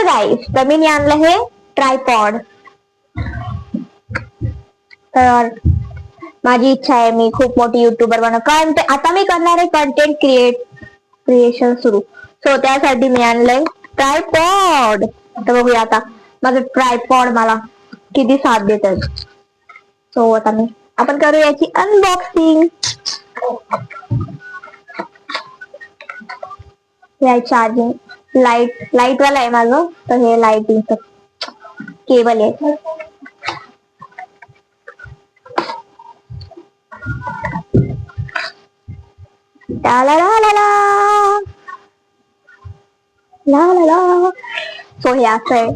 गाईस, तर मी आणलं हे ट्रायपॉड. तर माझी इच्छा आहे मी खूप मोठी युट्यूबर बनव, कारण आता मी करणार आहे कंटेंट क्रिएशन सुरू. सो त्यासाठी मी आणलंय ट्रायपॉड. तर बघूया आता माझं ट्रायपॉड मला किती साथ देत आहे. सो आता आपण करू याची अनबॉक्सिंग. हे चार्जिंग लाईट वाला आहे माझं, तर हे लाईटिंग केबल आहे. ला ला ला ला ला ला ला. सो हे असं आहे.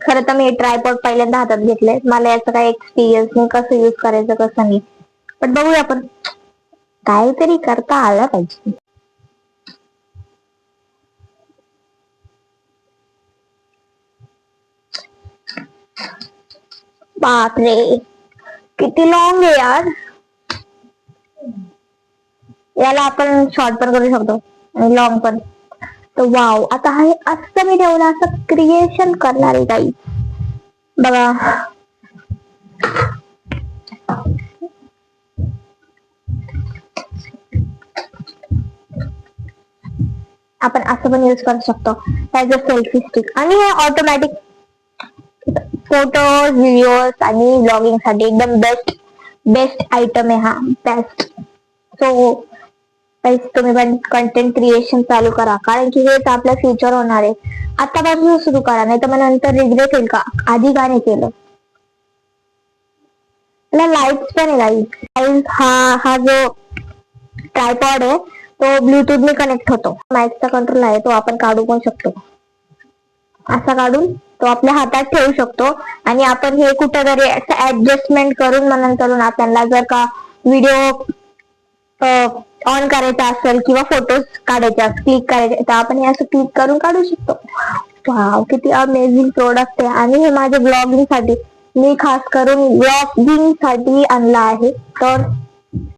खरं तर मी ट्रायपॉड पहिल्यांदा हातात घेतलंय. मला याचा काही एक्सपिरियन्स नाही कसं यूज करायचं कसं नाही, पण बघूया आपण काहीतरी करता आलं पाहिजे. बापरे किती लॉंग आहे यार. याला आपण शॉर्ट पण करू शकतो आणि लॉंग पण. तर वाव, आता हे असं मी ठेवलं, असं क्रिएशन करणार आहे काही. बघा आपण असं पण यूज करू शकतो ऍज अ सेल्फी स्टिक. आणि हे ऑटोमॅटिक फोटोज व्हिडिओज आणि ब्लॉगिंग साठी एकदम बेस्ट आयटम आहे हा. बेस्ट. सो तुम्ही पण कंटेंट क्रिएशन चालू करा, कारण की हेच आपलं फ्युचर होणार आहे. आतापासून सुरू करा, नाही तर मग नंतर रिग्रेट होईल का आधी का नाही केलं. लाईट्स पण आहे गाईज. हा जो ट्रायपॉड आहे तो ब्लूटूथ ने कनेक्ट होतो. माईकचा कंट्रोल आहे, तो आपण काढू पण शकतो. असा काढून तो आपल्या हातात ठेवू शकतो आणि आपण हे कुठेतरी ऍडजस्टमेंट करून मग नंतर आपल्याला जर का व्हिडिओ ऑन करायचा असेल किंवा फोटोज काढायचे क्लिक करायचे, तर आपण हे असं क्लिक करून काढू शकतो. वाव, किती अमेझिंग प्रोडक्ट आहे. आणि हे माझ्या ब्लॉगिंग साठी मी खास करून ब्लॉगिंग साठी आणला आहे. तर